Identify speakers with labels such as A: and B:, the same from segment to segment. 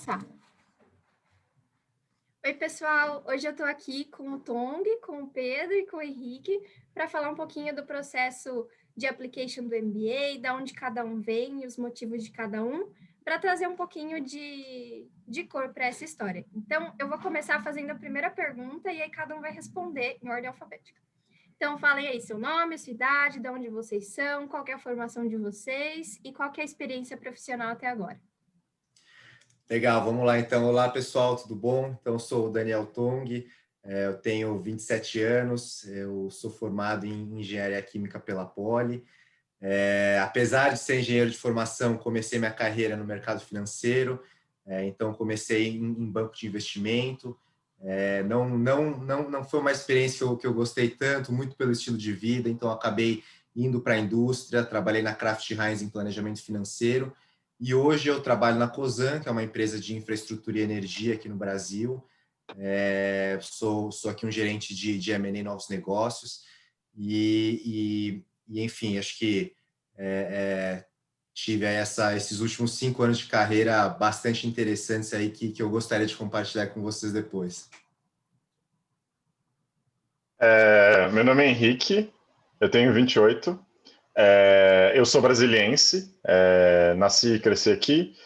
A: começar. Oi, pessoal! Hoje eu estou aqui com o Tong, com o Pedro e com o Henrique para falar um pouquinho do processo de application do MBA, da onde cada um vem e os motivos de cada um, para trazer um pouquinho de cor para essa história. Então, eu vou começar fazendo a primeira pergunta e aí cada um vai responder em ordem alfabética. Então, falem aí seu nome, sua idade, de onde vocês são, qual é a formação de vocês e qual é a experiência profissional até agora.
B: Legal, vamos lá então. Olá, pessoal, tudo bom? Então, eu sou o Daniel Tong, eu tenho 27 anos, eu sou formado em Engenharia Química pela Poli. Apesar de ser engenheiro de formação, comecei minha carreira no mercado financeiro, então comecei em banco de investimento. Não foi uma experiência que eu gostei tanto, muito pelo estilo de vida, então acabei indo para a indústria, trabalhei na Kraft Heinz em planejamento financeiro, e hoje eu trabalho na Cosan, que é uma empresa de infraestrutura e energia aqui no Brasil. Sou aqui um gerente de M&A e novos negócios. Enfim, acho que tive esses últimos 5 anos de carreira bastante interessantes aí que eu gostaria de compartilhar com vocês depois.
C: Meu nome é Henrique, eu tenho 28. Eu sou brasiliense, nasci e cresci aqui.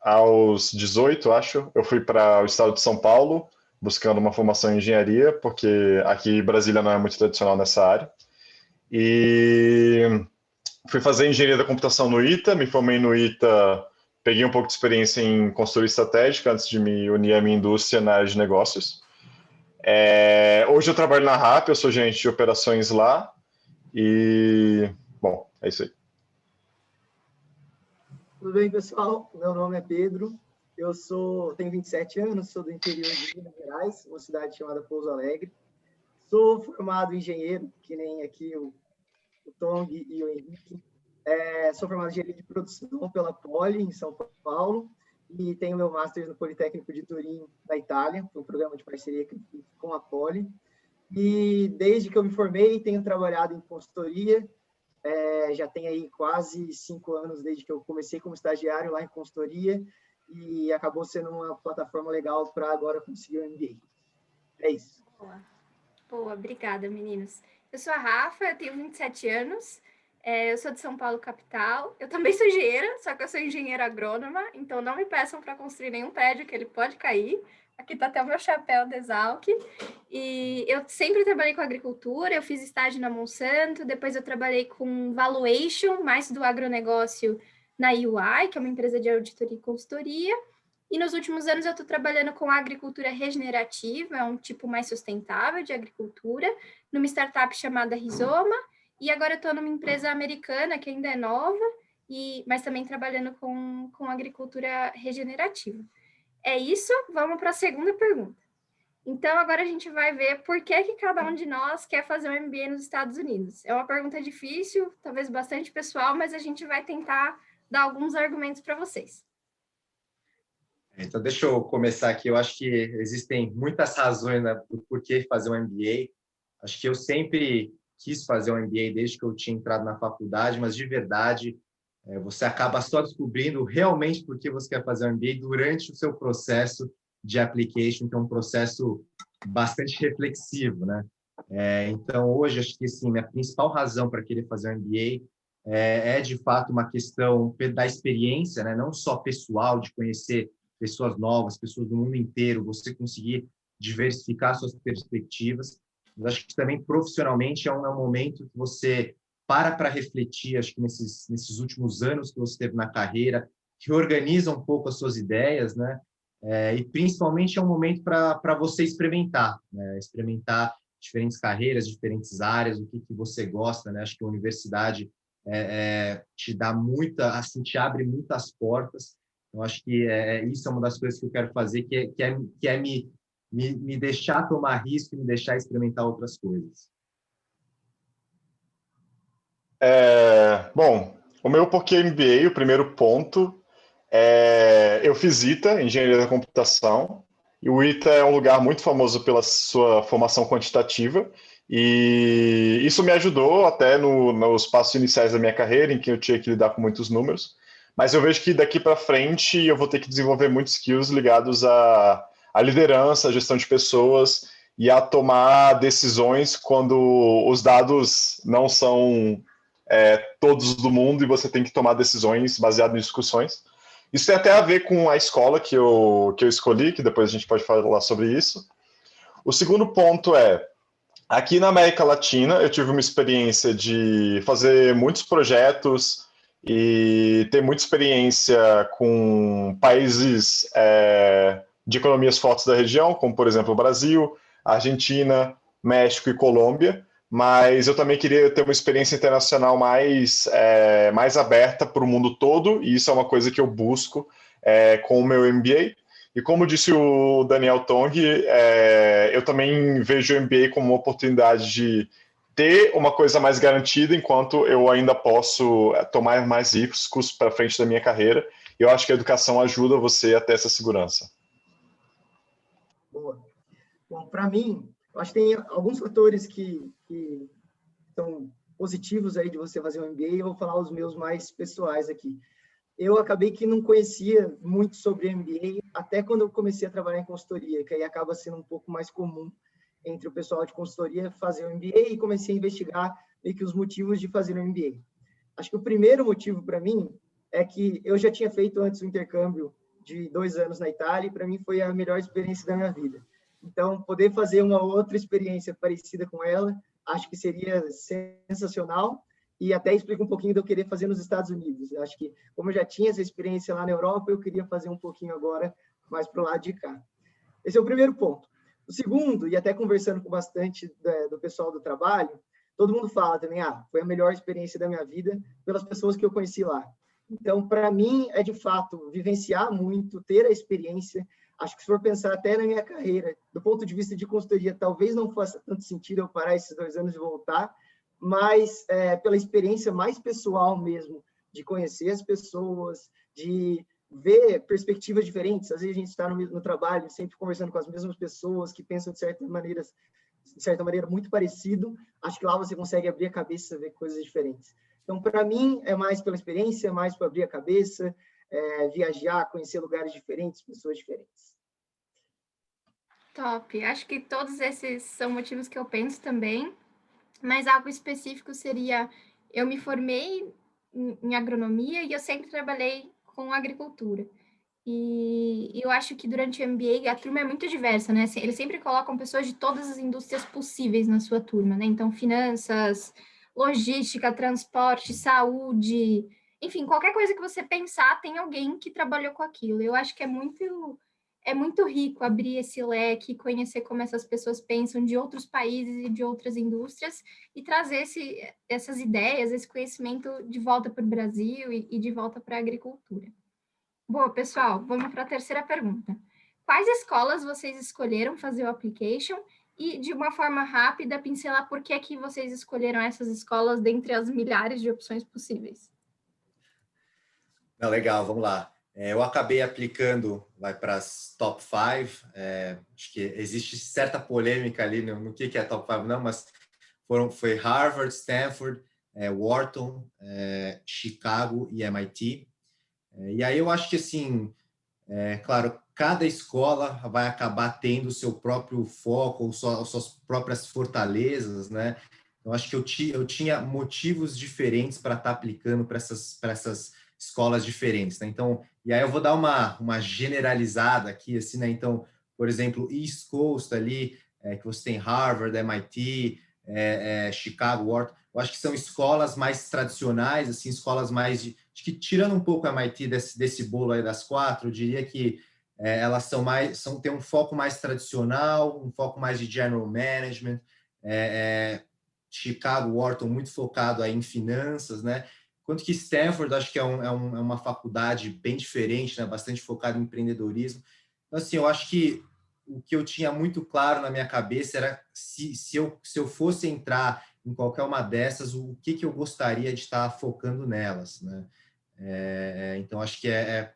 C: Aos 18, acho, eu fui para o estado de São Paulo, buscando uma formação em engenharia, porque aqui Brasília não é muito tradicional nessa área. E fui fazer engenharia da computação no ITA, me formei no ITA, peguei um pouco de experiência em consultoria estratégica antes de me unir à minha indústria na área de negócios. Hoje eu trabalho na RAP, eu sou gerente de operações lá. E, bom, é isso aí.
D: Tudo bem, pessoal? Meu nome é Pedro, tenho 27 anos, sou do interior de Minas Gerais, uma cidade chamada Pouso Alegre. Sou formado engenheiro, que nem aqui o Tong e o Henrique. Sou formado em engenharia de produção pela Poli, em São Paulo, e tenho meu Master no Politécnico de Turim, da Itália, um programa de parceria com a Poli. E desde que eu me formei, tenho trabalhado em consultoria. Já tem aí quase 5 anos desde que eu comecei como estagiário lá em consultoria e acabou sendo uma plataforma legal para agora conseguir o MBA. É isso.
A: Boa, obrigada, meninos. Eu sou a Rafa, eu tenho 27 anos, eu sou de São Paulo, capital. Eu também sou engenheira, só que eu sou engenheira agrônoma, então não me peçam para construir nenhum prédio que ele pode cair. Aqui está até o meu chapéu da Exalc. E eu sempre trabalhei com agricultura, eu fiz estágio na Monsanto, depois eu trabalhei com valuation, mais do agronegócio na UI, que é uma empresa de auditoria e consultoria. E nos últimos anos eu estou trabalhando com agricultura regenerativa, é um tipo mais sustentável de agricultura, numa startup chamada Rizoma. E agora eu estou numa empresa americana que ainda é nova, mas também trabalhando com agricultura regenerativa. É isso, vamos para a segunda pergunta. Então, agora a gente vai ver por que cada um de nós quer fazer um MBA nos Estados Unidos. É uma pergunta difícil, talvez bastante pessoal, mas a gente vai tentar dar alguns argumentos para vocês.
B: Então, deixa eu começar aqui. Eu acho que existem muitas razões, né, do porquê fazer um MBA. Acho que eu sempre quis fazer um MBA desde que eu tinha entrado na faculdade, mas de verdade, você acaba só descobrindo realmente por que você quer fazer um MBA durante o seu processo de application, que é um processo bastante reflexivo, né? Então, hoje, acho que sim, minha principal razão para querer fazer um MBA de fato uma questão da experiência, né? Não só pessoal, de conhecer pessoas novas, pessoas do mundo inteiro, você conseguir diversificar suas perspectivas. Mas acho que também profissionalmente é um momento que você para refletir, acho que nesses últimos anos que você teve na carreira, que organiza um pouco as suas ideias, né? E principalmente é um momento para você experimentar, né? Experimentar diferentes carreiras, diferentes áreas, o que você gosta, né? Acho que a universidade te dá assim, te abre muitas portas. Eu acho que isso é uma das coisas que eu quero fazer, que é me deixar tomar risco e me deixar experimentar outras coisas.
C: Bom, o meu porquê MBA, o primeiro ponto, eu fiz ITA, Engenharia da Computação, e o ITA é um lugar muito famoso pela sua formação quantitativa, e isso me ajudou até nos passos iniciais da minha carreira, em que eu tinha que lidar com muitos números, mas eu vejo que daqui para frente eu vou ter que desenvolver muitos skills ligados à liderança, à gestão de pessoas e a tomar decisões quando os dados não são todos do mundo e você tem que tomar decisões baseadas em discussões. Isso tem até a ver com a escola que eu escolhi, que depois a gente pode falar sobre isso. O segundo ponto é, aqui na América Latina, eu tive uma experiência de fazer muitos projetos e ter muita experiência com países de economias fortes da região, como, por exemplo, o Brasil, Argentina, México e Colômbia, mas eu também queria ter uma experiência internacional mais aberta para o mundo todo, e isso é uma coisa que eu busco com o meu MBA. E como disse o Daniel Tong, eu também vejo o MBA como uma oportunidade de ter uma coisa mais garantida enquanto eu ainda posso tomar mais riscos para frente da minha carreira. E eu acho que a educação ajuda você a ter essa segurança.
D: Boa. Bom, para mim, eu acho que tem alguns fatores que são positivos aí de você fazer um MBA. Eu vou falar os meus mais pessoais aqui. Eu acabei que não conhecia muito sobre MBA até quando eu comecei a trabalhar em consultoria, que aí acaba sendo um pouco mais comum entre o pessoal de consultoria fazer o MBA, e comecei a investigar meio que os motivos de fazer o MBA. Acho que o primeiro motivo para mim é que eu já tinha feito antes um intercâmbio de 2 anos na Itália, e para mim foi a melhor experiência da minha vida. Então, poder fazer uma outra experiência parecida com ela, acho que seria sensacional, e até explica um pouquinho do que eu queria fazer nos Estados Unidos. Eu acho que, como eu já tinha essa experiência lá na Europa, eu queria fazer um pouquinho agora mais para o lado de cá. Esse é o primeiro ponto. O segundo, e até conversando com bastante do pessoal do trabalho, todo mundo fala também, foi a melhor experiência da minha vida pelas pessoas que eu conheci lá. Então, para mim, é de fato vivenciar muito, ter a experiência. Acho que se for pensar até na minha carreira, do ponto de vista de consultoria, talvez não faça tanto sentido eu parar esses 2 anos e voltar, mas pela experiência mais pessoal mesmo, de conhecer as pessoas, de ver perspectivas diferentes. Às vezes a gente está no trabalho, sempre conversando com as mesmas pessoas que pensam de certa maneira muito parecido. Acho que lá você consegue abrir a cabeça, ver coisas diferentes. Então, para mim, é mais pela experiência, mais para abrir a cabeça, viajar, conhecer lugares diferentes, pessoas diferentes.
A: Top. Acho que todos esses são motivos que eu penso também, mas algo específico seria, eu me formei em agronomia e eu sempre trabalhei com agricultura. E eu acho que durante o MBA a turma é muito diversa, né? Eles sempre colocam pessoas de todas as indústrias possíveis na sua turma, né? Então, finanças, logística, transporte, saúde, enfim, qualquer coisa que você pensar, tem alguém que trabalhou com aquilo. Eu acho que é muito rico abrir esse leque, conhecer como essas pessoas pensam de outros países e de outras indústrias e trazer essas ideias, esse conhecimento de volta para o Brasil e de volta para a agricultura. Boa, pessoal, vamos para a terceira pergunta. Quais escolas vocês escolheram fazer o application? E, de uma forma rápida, pincelar por que que vocês escolheram essas escolas dentre as milhares de opções possíveis.
B: Não, legal, vamos lá. Eu acabei aplicando, vai para as top 5. Acho que existe certa polêmica ali no que é top 5, não, mas foi Harvard, Stanford, Wharton, Chicago e MIT. E aí eu acho que, assim, claro, cada escola vai acabar tendo o seu próprio foco, ou suas próprias fortalezas, né? Eu acho que eu tinha motivos diferentes para estar aplicando para essas escolas diferentes, né? Então, e aí eu vou dar uma generalizada aqui, assim, né? Então, por exemplo, East Coast ali, que você tem Harvard, MIT, Chicago, Wharton, eu acho que são escolas mais tradicionais, assim, escolas mais acho que tirando um pouco a MIT desse bolo aí das 4, eu diria que elas têm um foco mais tradicional, um foco mais de general management. Chicago, Wharton, muito focado aí em finanças, né? Enquanto que Stanford, acho que é uma faculdade bem diferente, né? Bastante focada em empreendedorismo. Então, assim, eu acho que o que eu tinha muito claro na minha cabeça era se eu fosse entrar em qualquer uma dessas, o que eu gostaria de estar focando nelas, né? Então, acho que é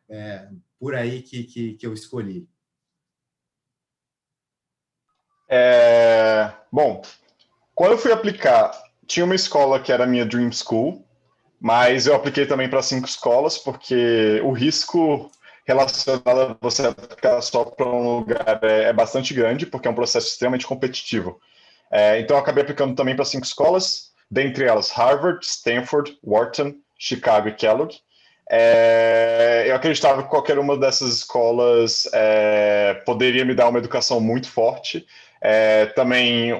B: por aí que eu escolhi.
C: Bom, quando eu fui aplicar, tinha uma escola que era a minha Dream School, mas eu apliquei também para 5 escolas, porque o risco relacionado a você aplicar só para um lugar é bastante grande, porque é um processo extremamente competitivo. Então, eu acabei aplicando também para 5 escolas, dentre elas Harvard, Stanford, Wharton, Chicago e Kellogg. Eu acreditava que qualquer uma dessas escolas poderia me dar uma educação muito forte, também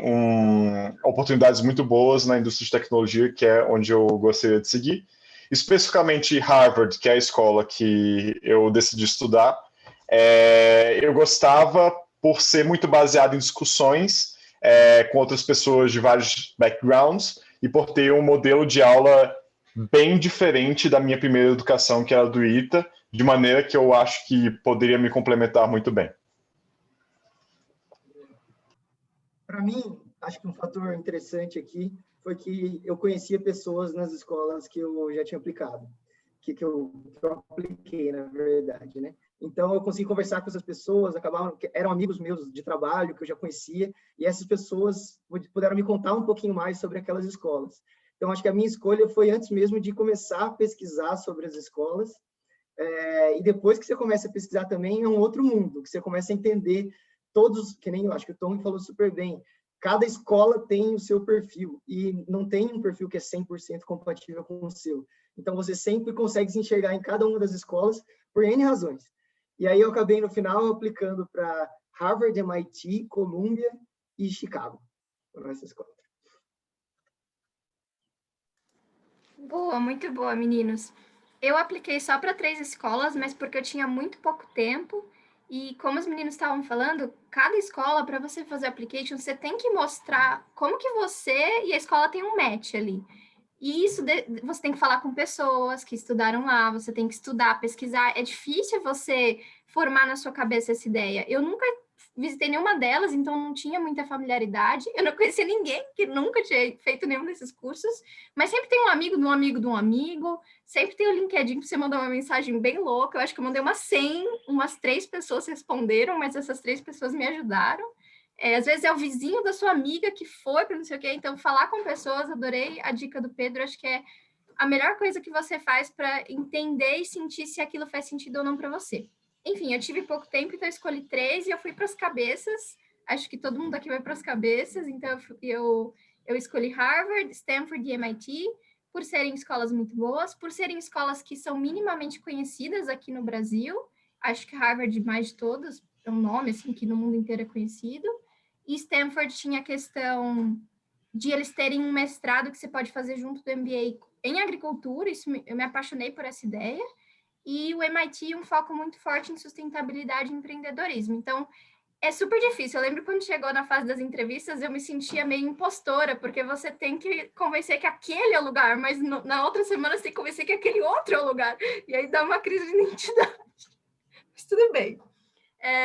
C: oportunidades muito boas na indústria de tecnologia, que é onde eu gostaria de seguir. Especificamente Harvard, que é a escola que eu decidi estudar, eu gostava por ser muito baseado em discussões com outras pessoas de vários backgrounds e por ter um modelo de aula bem diferente da minha primeira educação, que era do ITA, de maneira que eu acho que poderia me complementar muito bem.
D: Para mim, acho que um fator interessante aqui foi que eu conhecia pessoas nas escolas que eu já tinha aplicado, que eu apliquei, na verdade, né? Então, eu consegui conversar com essas pessoas, eram amigos meus de trabalho, que eu já conhecia, e essas pessoas puderam me contar um pouquinho mais sobre aquelas escolas. Então, acho que a minha escolha foi antes mesmo de começar a pesquisar sobre as escolas, e depois que você começa a pesquisar também, é um outro mundo, que você começa a entender todos, que nem eu acho que o Tom falou super bem, cada escola tem o seu perfil, e não tem um perfil que é 100% compatível com o seu. Então, você sempre consegue se enxergar em cada uma das escolas por N razões. E aí, eu acabei, no final, aplicando para Harvard, MIT, Columbia e Chicago. Foram essas escolas.
A: Boa, muito boa, meninos. Eu apliquei só para 3 escolas, mas porque eu tinha muito pouco tempo. E como os meninos estavam falando, cada escola, para você fazer application, você tem que mostrar como que você e a escola tem um match ali. E isso você tem que falar com pessoas que estudaram lá, você tem que estudar, pesquisar. É difícil você formar na sua cabeça essa ideia. Eu nunca visitei nenhuma delas, então não tinha muita familiaridade. Eu não conhecia ninguém que nunca tinha feito nenhum desses cursos, mas sempre tem um amigo de um amigo de um amigo, sempre tem o LinkedIn para você mandar uma mensagem bem louca. Eu acho que eu mandei umas 100, umas 3 pessoas responderam, mas essas 3 pessoas me ajudaram. Às vezes é o vizinho da sua amiga que foi para não sei o quê. Então, falar com pessoas, adorei a dica do Pedro, acho que é a melhor coisa que você faz para entender e sentir se aquilo faz sentido ou não para você. Enfim, eu tive pouco tempo, então eu escolhi 3 e eu fui para as cabeças. Acho que todo mundo aqui vai para as cabeças, então eu escolhi Harvard, Stanford e MIT, por serem escolas muito boas, por serem escolas que são minimamente conhecidas aqui no Brasil. Acho que Harvard, mais de todas, é um nome assim, que no mundo inteiro é conhecido. E Stanford tinha a questão de eles terem um mestrado que você pode fazer junto do MBA em agricultura, eu me apaixonei por essa ideia, e o MIT um foco muito forte em sustentabilidade e empreendedorismo. Então, é super difícil. Eu lembro quando chegou na fase das entrevistas, eu me sentia meio impostora, porque você tem que convencer que aquele é o lugar, mas na outra semana você tem que convencer que aquele outro é o lugar. E aí dá uma crise de identidade. Mas tudo bem.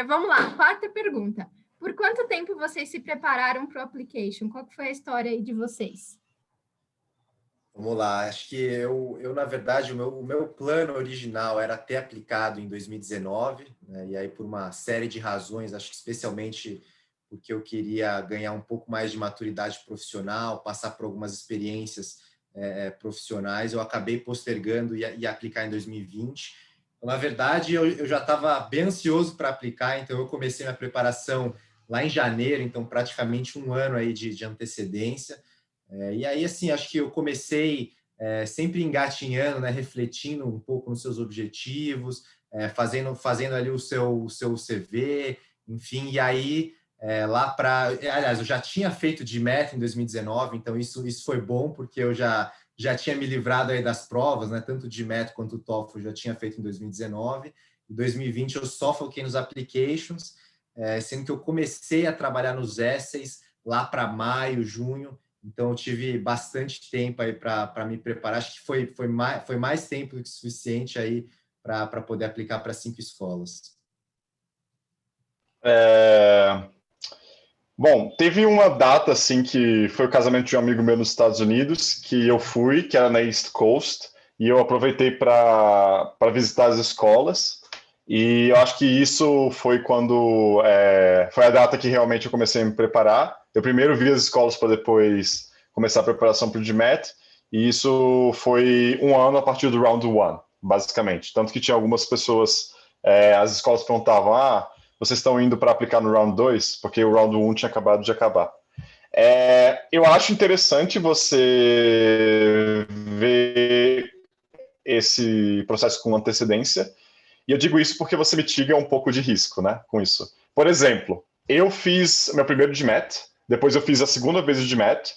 A: Vamos lá, 4ª pergunta. Por quanto tempo vocês se prepararam para o application? Qual que foi a história aí de vocês?
B: Vamos lá, acho que na verdade, o meu plano original era ter aplicado em 2019, né? E aí por uma série de razões, acho que especialmente porque eu queria ganhar um pouco mais de maturidade profissional, passar por algumas experiências profissionais, eu acabei postergando e aplicar em 2020. Então, na verdade, eu já estava bem ansioso para aplicar, então eu comecei minha preparação lá em janeiro, então praticamente um ano aí de antecedência. E aí, assim, acho que eu comecei sempre engatinhando, né, refletindo um pouco nos seus objetivos, fazendo ali o seu CV, enfim, e aí lá para... Aliás, eu já tinha feito GMAT em 2019, então isso foi bom, porque eu já tinha me livrado aí das provas, né, tanto o GMAT quanto o TOEFL eu já tinha feito em 2019. Em 2020 eu só foquei nos applications, sendo que eu comecei a trabalhar nos essays lá para maio, junho. Então, eu tive bastante tempo aí para me preparar. Acho que foi mais tempo do que suficiente aí para poder aplicar para 5 escolas.
C: Bom, teve uma data, assim, que foi o casamento de um amigo meu nos Estados Unidos, que eu fui, que era na East Coast, e eu aproveitei para visitar as escolas. E eu acho que isso foi quando... foi a data que realmente eu comecei a me preparar. Eu primeiro vi as escolas para depois começar a preparação para o GMAT. E isso foi um ano a partir do Round 1, basicamente. Tanto que tinha algumas pessoas, as escolas perguntavam, vocês estão indo para aplicar no Round 2? Porque o Round 1 tinha acabado de acabar. Eu acho interessante você ver esse processo com antecedência, e eu digo isso porque você mitiga um pouco de risco, né, com isso. Por exemplo, eu fiz meu primeiro GMAT, depois eu fiz a segunda vez o GMAT,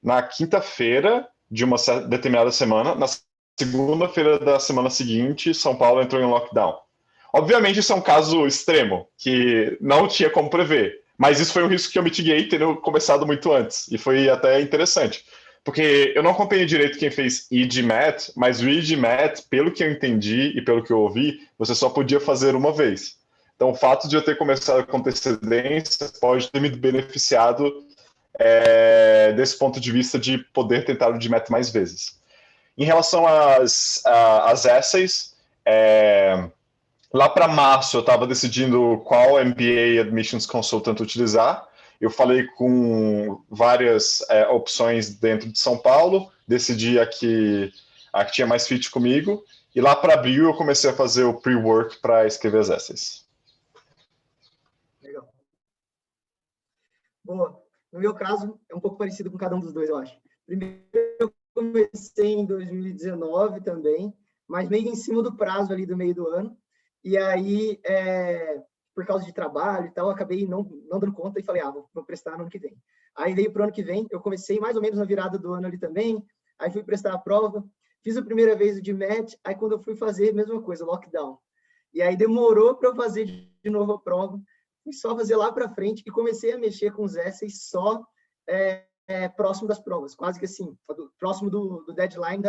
C: na quinta-feira de uma determinada semana, na segunda-feira da semana seguinte, São Paulo entrou em lockdown. Obviamente isso é um caso extremo, que não tinha como prever, mas isso foi um risco que eu mitiguei tendo começado muito antes, e foi até interessante. Porque eu não acompanhei direito quem fez EGMAT, mas o EGMAT, pelo que eu entendi e pelo que eu ouvi, você só podia fazer uma vez. Então, o fato de eu ter começado com antecedência pode ter me beneficiado desse ponto de vista de poder tentar o EGMAT mais vezes. Em relação às essays, lá para março eu estava decidindo qual MBA Admissions Consultant utilizar. Eu falei com várias opções dentro de São Paulo, decidi a que tinha mais fit comigo, e lá para abril eu comecei a fazer o pre-work para escrever as essays.
D: Legal. Boa. No meu caso, é um pouco parecido com cada um dos dois, eu acho. Primeiro, eu comecei em 2019 também, mas meio em cima do prazo ali do meio do ano, e aí por causa de trabalho e tal, eu acabei não dando conta e falei, vou prestar no ano que vem. Aí veio para o ano que vem, eu comecei mais ou menos na virada do ano ali também, aí fui prestar a prova, fiz a primeira vez o GMAT, aí quando eu fui fazer, mesma coisa, lockdown. E aí demorou para eu fazer de novo a prova, fui só fazer lá para frente e comecei a mexer com os essays só próximo das provas, quase que assim, próximo do deadline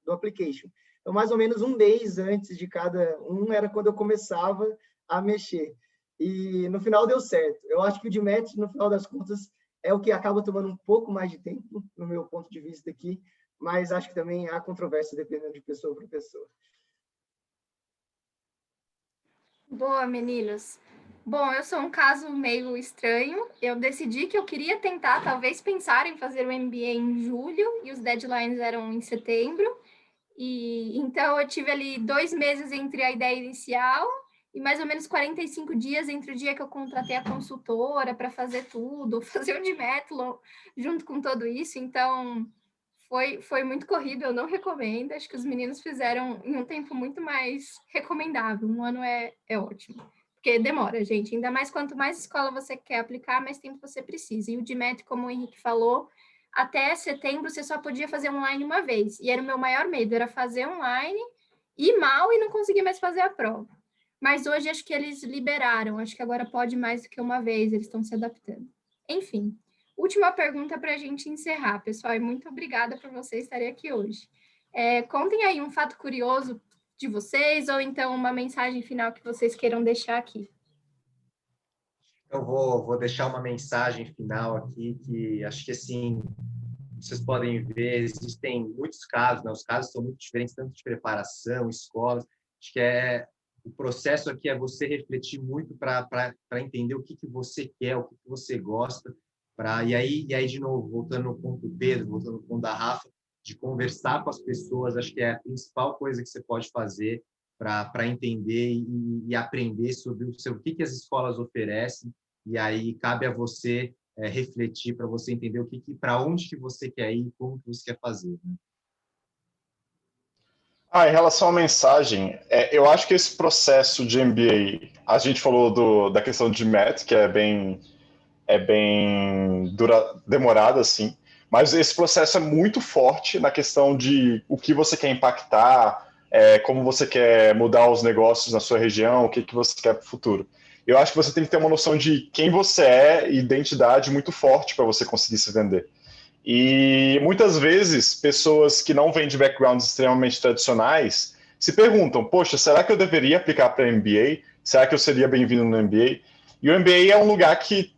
D: do application. Então, mais ou menos um mês antes de cada um era quando eu começava a mexer. E no final deu certo. Eu acho que o GMAT, no final das contas, é o que acaba tomando um pouco mais de tempo, no meu ponto de vista aqui, mas acho que também há controvérsia dependendo de pessoa para pessoa.
A: Boa, meninos. Bom, eu sou um caso meio estranho. Eu decidi que eu queria tentar, talvez pensar em fazer o MBA em julho, e os deadlines eram em setembro. E então eu tive ali 2 meses entre a ideia inicial e mais ou menos 45 dias entre o dia que eu contratei a consultora para fazer tudo, fazer o DMET junto com tudo isso. Então foi muito corrido, eu não recomendo. Acho que os meninos fizeram em um tempo muito mais recomendável. Um ano é ótimo. Porque demora, gente. Ainda mais quanto mais escola você quer aplicar, mais tempo você precisa. E o DMET, como o Henrique falou, até setembro você só podia fazer online uma vez. E era o meu maior medo, era fazer online, ir mal e não conseguir mais fazer a prova. Mas hoje acho que eles liberaram, acho que agora pode mais do que uma vez, eles estão se adaptando. Enfim, última pergunta para a gente encerrar, pessoal, e muito obrigada por vocês estarem aqui hoje. Contem aí um fato curioso de vocês, ou então uma mensagem final que vocês queiram deixar aqui.
B: Eu vou deixar uma mensagem final aqui, que acho que, assim, vocês podem ver, existem muitos casos, né? Os casos são muito diferentes, tanto de preparação, escolas. Acho que o processo aqui é você refletir muito para entender o que você quer, o que você gosta. E aí, de novo, voltando no ponto do Pedro, voltando no ponto da Rafa, de conversar com as pessoas, acho que é a principal coisa que você pode fazer para entender e aprender sobre o que as escolas oferecem. E aí cabe a você refletir para você entender para onde que você quer ir, como que você quer fazer. Né?
C: Em relação à mensagem, eu acho que esse processo de MBA, a gente falou da questão de MET, que é bem demorado, assim, mas esse processo é muito forte na questão de o que você quer impactar, como você quer mudar os negócios na sua região, o que você quer para o futuro. Eu acho que você tem que ter uma noção de quem você é e identidade muito forte para você conseguir se vender. E muitas vezes, pessoas que não vêm de backgrounds extremamente tradicionais se perguntam, poxa, será que eu deveria aplicar para MBA? Será que eu seria bem-vindo no MBA? E o MBA é um lugar que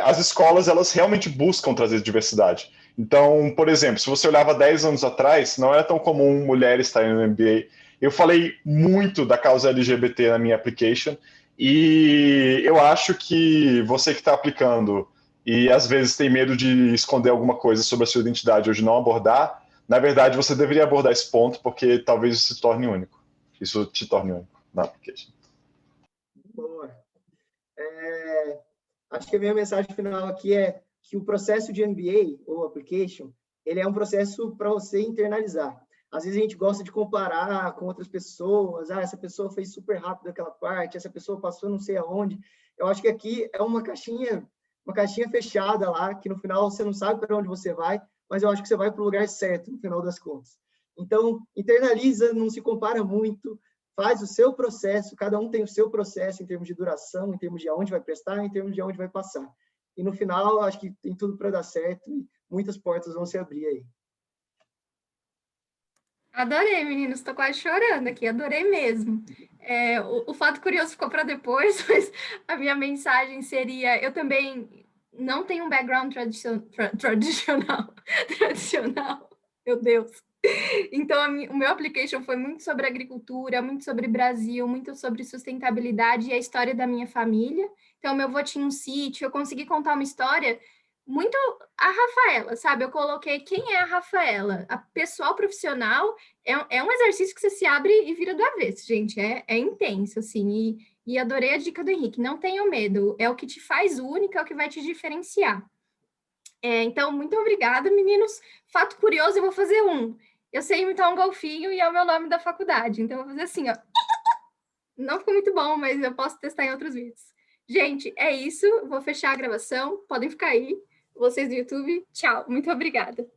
C: as escolas elas realmente buscam trazer diversidade. Então, por exemplo, se você olhava 10 anos atrás, não era tão comum mulheres estarem no MBA. Eu falei muito da causa LGBT na minha application, e eu acho que você que está aplicando e às vezes tem medo de esconder alguma coisa sobre a sua identidade ou de não abordar, na verdade você deveria abordar esse ponto porque talvez isso se torne único. Isso te torne único na application.
D: Boa. Acho que a minha mensagem final aqui é que o processo de MBA ou application, ele é um processo para você internalizar. Às vezes a gente gosta de comparar com outras pessoas, essa pessoa fez super rápido aquela parte, essa pessoa passou não sei aonde. Eu acho que aqui é uma caixinha fechada lá, que no final você não sabe para onde você vai, mas eu acho que você vai para o lugar certo, no final das contas. Então, internaliza, não se compara muito, faz o seu processo, cada um tem o seu processo em termos de duração, em termos de aonde vai prestar, em termos de aonde vai passar. E no final, acho que tem tudo para dar certo e muitas portas vão se abrir aí.
A: Adorei, meninos, estou quase chorando aqui, adorei mesmo. O fato curioso ficou para depois, mas a minha mensagem seria: eu também não tenho um background tradicional, meu Deus. Então, o meu application foi muito sobre agricultura, muito sobre Brasil, muito sobre sustentabilidade e a história da minha família. Então, meu avô tinha um sítio, eu consegui contar uma história muito a Rafaela, sabe? Eu coloquei quem é a Rafaela. A pessoal profissional é um exercício que você se abre e vira do avesso, gente. É intenso, assim. E adorei a dica do Henrique. Não tenha medo. É o que te faz única, é o que vai te diferenciar. Então, muito obrigada, meninos. Fato curioso, eu vou fazer um. Eu sei imitar um golfinho e é o meu nome da faculdade. Então, eu vou fazer assim, ó. Não ficou muito bom, mas eu posso testar em outros vídeos. Gente, é isso. Vou fechar a gravação. Podem ficar aí. Vocês do YouTube, tchau. Muito obrigada.